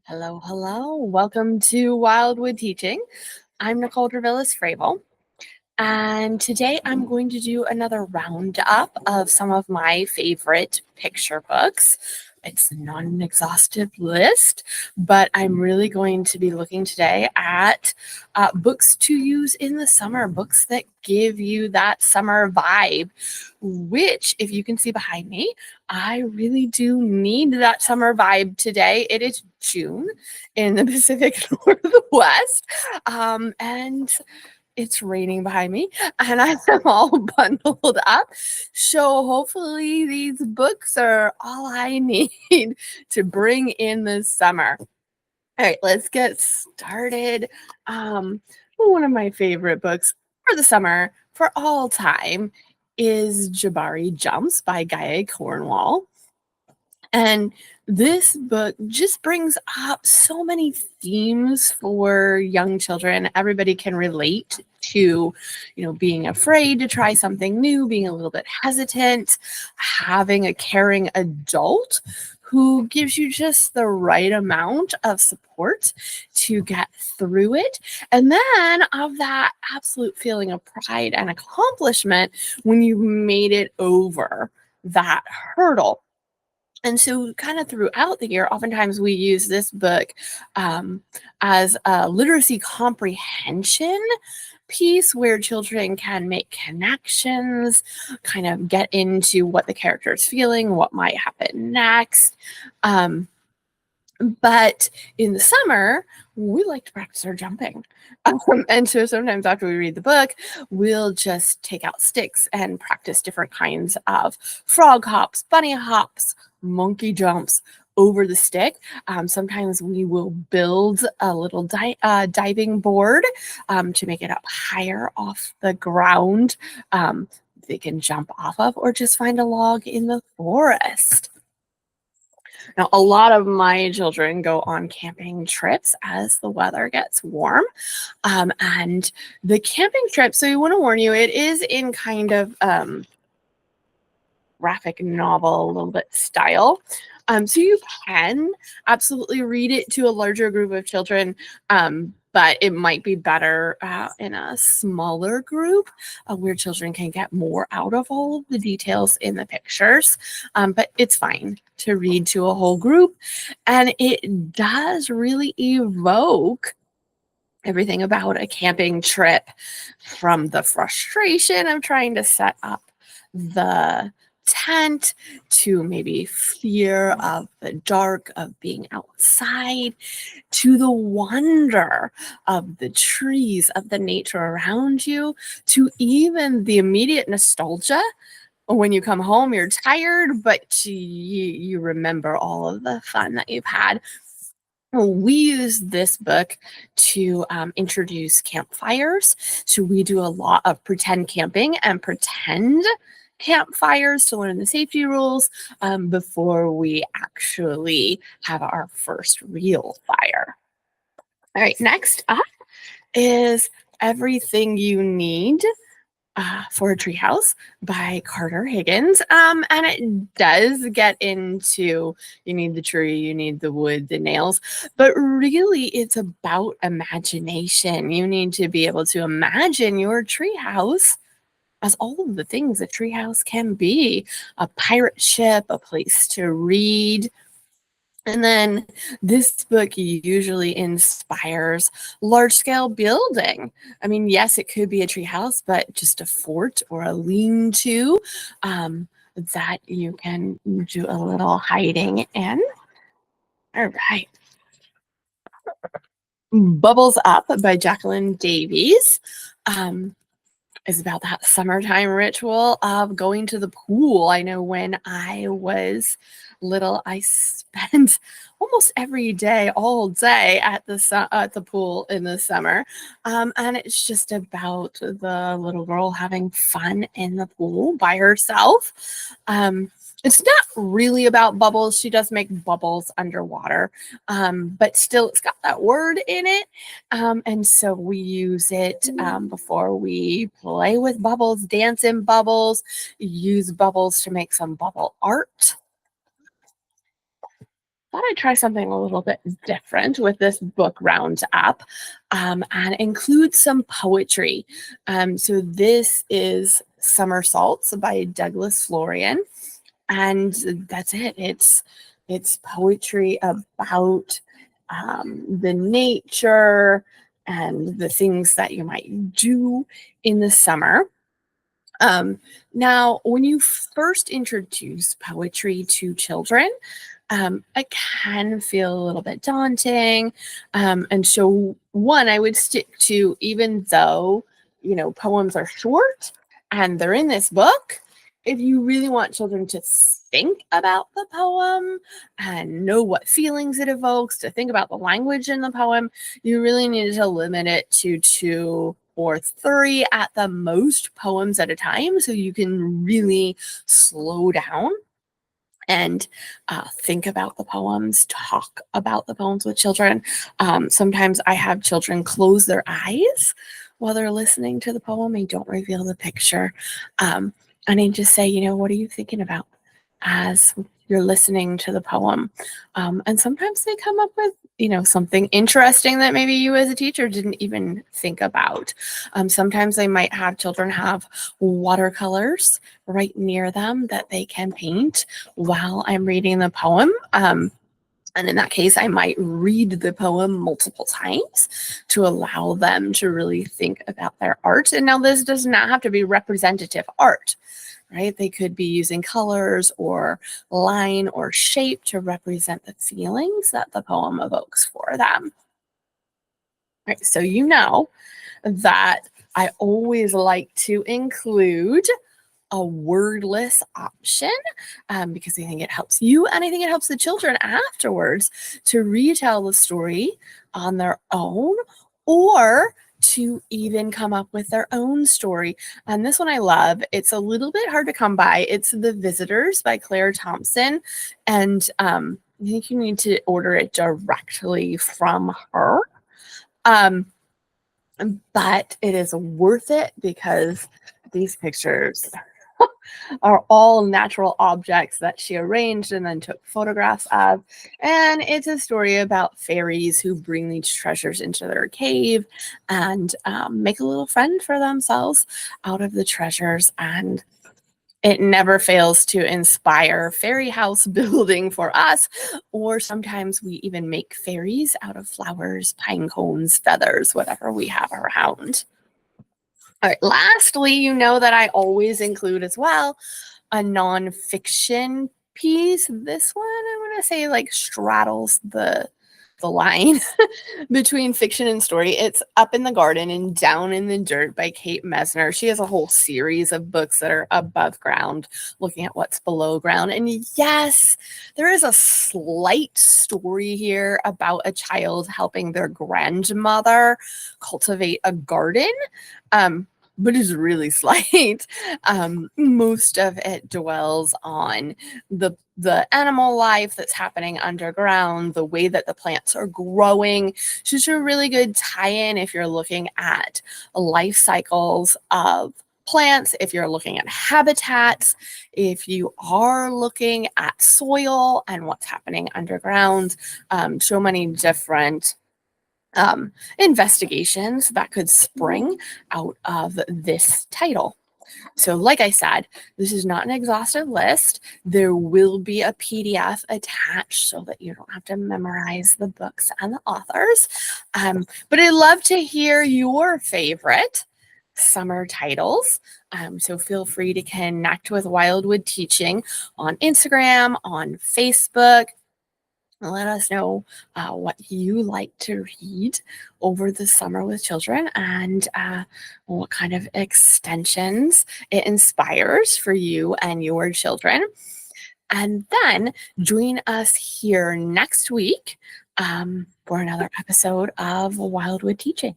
Hello, hello. Welcome to Wildwood Teaching. I'm Nicole Dravillis Fravel, and today I'm going to do another roundup of some of my favorite picture books. It's not an exhaustive list, but I'm really going to be looking today at books to use in the summer, books that give you that summer vibe, which, if you can see behind me, I really do need that summer vibe today. It is June in the Pacific Northwest, and it's raining behind me, and I am all bundled up. So hopefully these books are all I need to bring in the summer. All right, let's get started. One of my favorite books for the summer for all time is Jabari Jumps by Gaia Cornwall. And this book just brings up so many themes for young children. Everybody can relate to, being afraid to try something new, being a little bit hesitant, having a caring adult who gives you just the right amount of support to get through it. And then of that absolute feeling of pride and accomplishment when you made it over that hurdle. And so, kind of throughout the year, oftentimes we use this book as a literacy comprehension piece where children can make connections, kind of get into what the character is feeling, what might happen next. But in the summer, we like to practice our jumping. And so sometimes after we read the book, we'll just take out sticks and practice different kinds of frog hops, bunny hops, monkey jumps over the stick. Sometimes we will build a little diving board to make it up higher off the ground. They can jump off of, or just find a log in the forest. Now, a lot of my children go on camping trips as the weather gets warm. And the camping trip, so I want to warn you, it is in kind of graphic novel, a little bit style. So you can absolutely read it to a larger group of children, but it might be better in a smaller group where children can get more out of all of the details in the pictures. But it's fine to read to a whole group. And it does really evoke everything about a camping trip, from the frustration of trying to set up the tent to maybe fear of the dark of being outside, to the wonder of the trees, of the nature around you, to even the immediate nostalgia when you come home. You're tired, but you remember all of the fun that you've had. We use this book to introduce campfires. So we do a lot of pretend camping and pretend campfires to learn the safety rules before we actually have our first real fire. All right, next up is Everything You Need for a Treehouse by Carter Higgins. And it does get into, you need the tree, you need the wood, the nails, but really it's about imagination. You need to be able to imagine your treehouse as all of the things a treehouse can be: a pirate ship, a place to read. And then this book usually inspires large-scale building. I mean, yes, it could be a treehouse, but just a fort or a lean-to that you can do a little hiding in. All right. Bubbles Up by Jacqueline Davies. Is about that summertime ritual of going to the pool. I know when I was little, I spent almost every day, all day at the pool in the summer, and it's just about the little girl having fun in the pool by herself. It's not really about bubbles. She does make bubbles underwater, but still, it's got that word in it. And so we use it before we play with bubbles, dance in bubbles, use bubbles to make some bubble art. thought I'd try something a little bit different with this book roundup and include some poetry. So this is Somersaults by Douglas Florian, and that's it. It's poetry about the nature and the things that you might do in the summer. Now, when you first introduce poetry to children, it can feel a little bit daunting. And so, one, I would stick to, even though, poems are short and they're in this book, if you really want children to think about the poem and know what feelings it evokes, to think about the language in the poem, you really need to limit it to 2 or 3 at the most poems at a time, so you can really slow down and think about the poems, talk about the poems with children. Sometimes I have children close their eyes while they're listening to the poem. I don't reveal the picture. And I just say, what are you thinking about as you're listening to the poem? And sometimes they come up with, something interesting that maybe you as a teacher didn't even think about. Sometimes they might have children have watercolors right near them that they can paint while I'm reading the poem. And in that case, I might read the poem multiple times to allow them to really think about their art. And now this does not have to be representative art, right? They could be using colors or line or shape to represent the feelings that the poem evokes for them. Right, so that I always like to include a wordless option because I think it helps you, and I think it helps the children afterwards to retell the story on their own, or to even come up with their own story. And this one I love. It's a little bit hard to come by. It's The Visitors by Claire Thompson. And I think you need to order it directly from her. But it is worth it because these pictures are all natural objects that she arranged and then took photographs of. And it's a story about fairies who bring these treasures into their cave and make a little friend for themselves out of the treasures. And it never fails to inspire fairy house building for us. Or sometimes we even make fairies out of flowers, pine cones, feathers, whatever we have around. All right, lastly, that I always include as well a nonfiction piece. This one, I want to say, straddles the line between fiction and story. It's Up in the Garden and Down in the Dirt by Kate Mesner. She has a whole series of books that are above ground, looking at what's below ground. And yes, there is a slight story here about a child helping their grandmother cultivate a garden. But it's really slight. Most of it dwells on the animal life that's happening underground, the way that the plants are growing. So it's a really good tie-in if you're looking at life cycles of plants, if you're looking at habitats, if you are looking at soil and what's happening underground. So many different investigations that could spring out of this title. So like I said, this is not an exhaustive list. There will be a PDF attached so that you don't have to memorize the books and the authors. But I'd love to hear your favorite summer titles. So feel free to connect with Wildwood Teaching on Instagram, on Facebook. Let us know what you like to read over the summer with children and what kind of extensions it inspires for you and your children. And then join us here next week for another episode of Wildwood Teaching.